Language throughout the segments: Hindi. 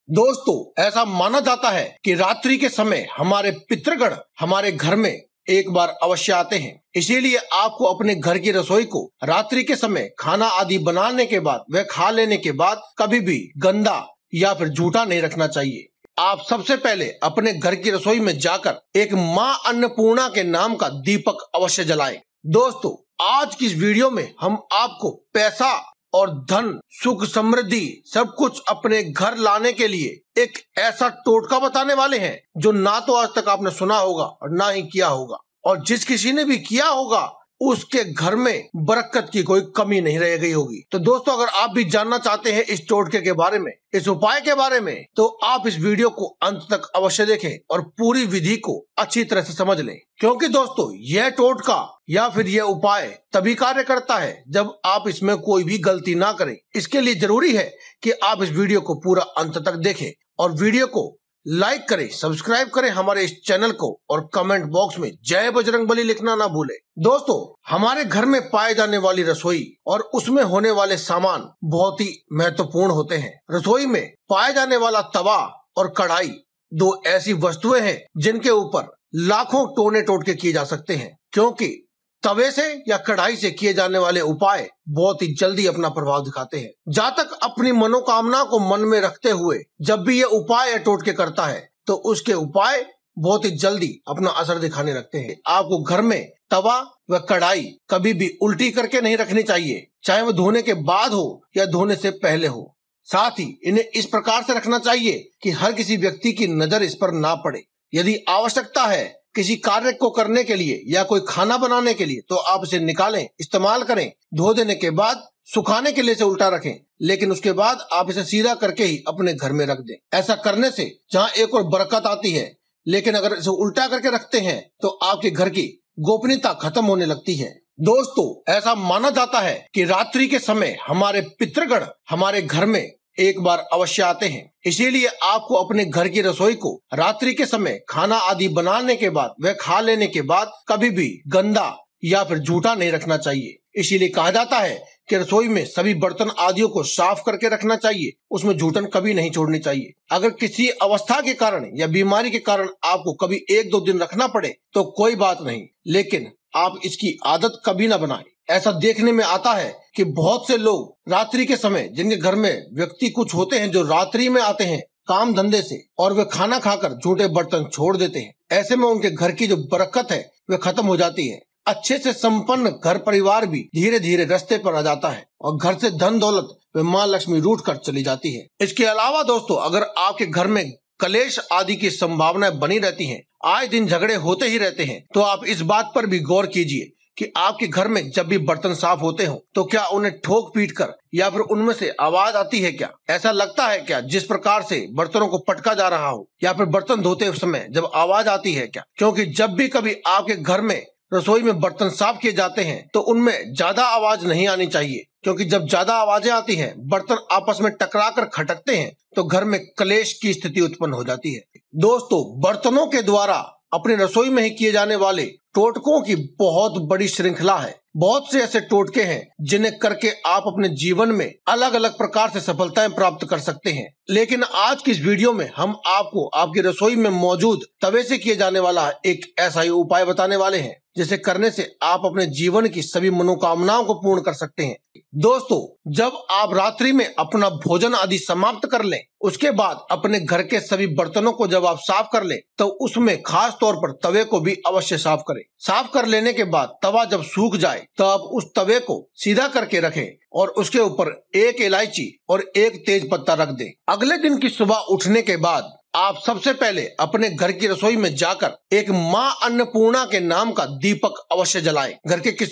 दोस्तों, ऐसा माना जाता है कि रात्रि के समय हमारे पितृगण हमारे घर में एक बार अवश्य आते हैं। इसीलिए आपको अपने घर की रसोई को रात्रि के समय खाना आदि बनाने के बाद व खा लेने के बाद कभी भी गंदा या फिर झूठा नहीं रखना चाहिए। आप सबसे पहले अपने घर की रसोई में जाकर एक माँ अन्नपूर्णा के नाम का दीपक अवश्य जलाएं। दोस्तों, आज की इस वीडियो में हम आपको पैसा और धन, सुख, समृद्धि सब कुछ अपने घर लाने के लिए एक ऐसा टोटका बताने वाले हैं जो ना तो आज तक आपने सुना होगा और ना ही किया होगा, और जिस किसी ने भी किया होगा उसके घर में बरकत की कोई कमी नहीं रह गई होगी। तो दोस्तों, अगर आप भी जानना चाहते हैं इस टोटके के बारे में, इस उपाय के बारे में, तो आप इस वीडियो को अंत तक अवश्य देखें और पूरी विधि को अच्छी तरह से समझ लें, क्योंकि दोस्तों यह टोटका या फिर यह उपाय तभी कार्य करता है जब आप इसमें कोई भी गलती ना करें। इसके लिए जरूरी है कि आप इस वीडियो को पूरा अंत तक देखें और वीडियो को लाइक करें, सब्सक्राइब करें हमारे इस चैनल को, और कमेंट बॉक्स में जय बजरंगबली लिखना ना भूलें। दोस्तों, हमारे घर में पाए जाने वाली रसोई और उसमें होने वाले सामान बहुत ही महत्वपूर्ण होते हैं। रसोई में पाए जाने वाला तवा और कढ़ाई दो ऐसी वस्तुएं हैं जिनके ऊपर लाखों टोने टोटके किए जा सकते हैं, क्योंकि तवे से या कढ़ाई से किए जाने वाले उपाय बहुत ही जल्दी अपना प्रभाव दिखाते हैं। जहाँ तक अपनी मनोकामना को मन में रखते हुए जब भी ये उपाय या टोटके करता है तो उसके उपाय बहुत ही जल्दी अपना असर दिखाने लगते हैं। आपको घर में तवा व कढ़ाई कभी भी उल्टी करके नहीं रखनी चाहिए, चाहे वो धोने के बाद हो या धोने से पहले हो। साथ ही इन्हें इस प्रकार से रखना चाहिए कि हर किसी व्यक्ति की नजर इस पर ना पड़े। यदि आवश्यकता है किसी कार्य को करने के लिए या कोई खाना बनाने के लिए तो आप इसे निकालें, इस्तेमाल करें, धो देने के बाद सुखाने के लिए इसे उल्टा रखें, लेकिन उसके बाद आप इसे सीधा करके ही अपने घर में रख दें। ऐसा करने से जहाँ एक और बरकत आती है, लेकिन अगर इसे उल्टा करके रखते हैं तो आपके घर की गोपनीयता खत्म होने लगती है। दोस्तों, ऐसा माना जाता है कि रात्रि के समय हमारे पितृगण हमारे घर में एक बार अवश्य आते हैं। इसीलिए आपको अपने घर की रसोई को रात्रि के समय खाना आदि बनाने के बाद व खा लेने के बाद कभी भी गंदा या फिर झूठा नहीं रखना चाहिए। इसीलिए कहा जाता है कि रसोई में सभी बर्तन आदियों को साफ करके रखना चाहिए, उसमें झूठन कभी नहीं छोड़नी चाहिए। अगर किसी अवस्था के कारण या बीमारी के कारण आपको कभी 1-2 दिन रखना पड़े तो कोई बात नहीं, लेकिन आप इसकी आदत कभी ना बनाएं। ऐसा देखने में आता है कि बहुत से लोग रात्रि के समय, जिनके घर में व्यक्ति कुछ होते हैं जो रात्रि में आते हैं काम धंधे से, और वे खाना खाकर झूठे बर्तन छोड़ देते हैं। ऐसे में उनके घर की जो बरकत है वह खत्म हो जाती है। अच्छे से संपन्न घर परिवार भी धीरे धीरे रास्ते पर आ जाता है और घर से धन दौलत व माँ लक्ष्मी रूठ कर चली जाती है। इसके अलावा दोस्तों, अगर आपके घर में कलेश आदि की संभावनाएं बनी रहती हैं, आए दिन झगड़े होते ही रहते हैं, तो आप इस बात पर भी गौर कीजिए कि आपके घर में जब भी बर्तन साफ होते हो तो क्या उन्हें ठोक पीट कर या फिर उनमें से आवाज आती है क्या? ऐसा लगता है क्या जिस प्रकार से बर्तनों को पटका जा रहा हो, या फिर बर्तन धोते समय जब आवाज आती है क्या? क्योंकि जब भी कभी आपके घर में रसोई में बर्तन साफ किए जाते हैं तो उनमें ज्यादा आवाज नहीं आनी चाहिए, क्योंकि जब ज्यादा आवाजें आती हैं, बर्तन आपस में टकरा कर खटकते हैं तो घर में कलेश की स्थिति उत्पन्न हो जाती है। दोस्तों, बर्तनों के द्वारा अपनी रसोई में ही किए जाने वाले टोटकों की बहुत बड़ी श्रृंखला है। बहुत से ऐसे टोटके हैं जिन्हें करके आप अपने जीवन में अलग अलग प्रकार से सफलताएं प्राप्त कर सकते हैं, लेकिन आज की इस वीडियो में हम आपको आपकी रसोई में मौजूद तवे से किए जाने वाला एक ऐसा ही उपाय बताने वाले हैं जिसे करने से आप अपने जीवन की सभी मनोकामनाओं को पूर्ण कर सकते हैं। दोस्तों, जब आप रात्रि में अपना भोजन आदि समाप्त कर लें, उसके बाद अपने घर के सभी बर्तनों को जब आप साफ कर लें तो उसमें खास तौर पर तवे को भी अवश्य साफ करें। साफ कर लेने के बाद तवा जब सूख जाए तो आप उस तवे को सीधा करके रखें और उसके ऊपर 1 इलायची और 1 तेज पत्ता रख दें। अगले दिन की सुबह उठने के बाद आप सबसे पहले अपने घर की रसोई में जाकर एक माँ अन्नपूर्णा के नाम का दीपक अवश्य जलाएं। घर के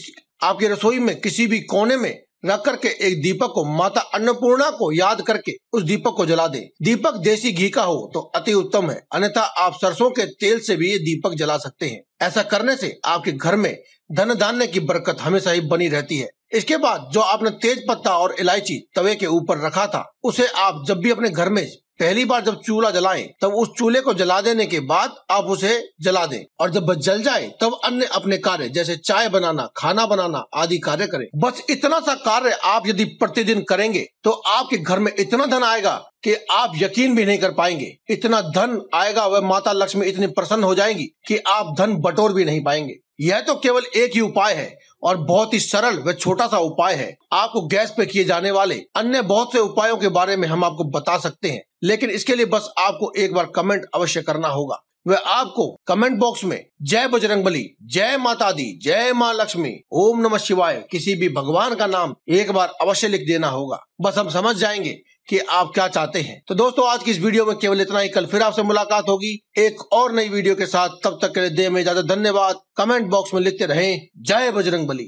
आपकी रसोई में किसी भी कोने में रख करके एक दीपक को माता अन्नपूर्णा को याद करके उस दीपक को जला दें। दीपक देसी घी का हो तो अति उत्तम है, अन्यथा आप सरसों के तेल से भी ये दीपक जला सकते हैं। ऐसा करने से आपके घर में धन धान्य की बरकत हमेशा ही बनी रहती है। इसके बाद जो आपने तेज पत्ता और इलायची तवे के ऊपर रखा था, उसे आप जब भी अपने घर में पहली बार जब चूल्हा जलाएं तब उस चूल्हे को जला देने के बाद आप उसे जला दें और जब वह जल जाए तब अन्य अपने कार्य जैसे चाय बनाना, खाना बनाना आदि कार्य करें। बस इतना सा कार्य आप यदि प्रतिदिन करेंगे तो आपके घर में इतना धन आएगा कि आप यकीन भी नहीं कर पाएंगे। इतना धन आएगा, वह माता लक्ष्मी इतनी प्रसन्न हो जाएंगी कि आप धन बटोर भी नहीं पाएंगे। यह तो केवल एक ही उपाय है और बहुत ही सरल व छोटा सा उपाय है। आपको गैस पे किए जाने वाले अन्य बहुत से उपायों के बारे में हम आपको बता सकते हैं, लेकिन इसके लिए बस आपको एक बार कमेंट अवश्य करना होगा। वह आपको कमेंट बॉक्स में जय बजरंगबली, जय माता दी, जय माँ लक्ष्मी, ओम नमः शिवाय किसी भी भगवान का नाम एक बार अवश्य लिख देना होगा। बस हम समझ जाएंगे कि आप क्या चाहते हैं। तो दोस्तों आज की इस वीडियो में केवल इतना ही। कल फिर आपसे मुलाकात होगी एक और नई वीडियो के साथ। तब तक के लिए दें हमें इजाजत। धन्यवाद। कमेंट बॉक्स में लिखते रहें जय बजरंगबली।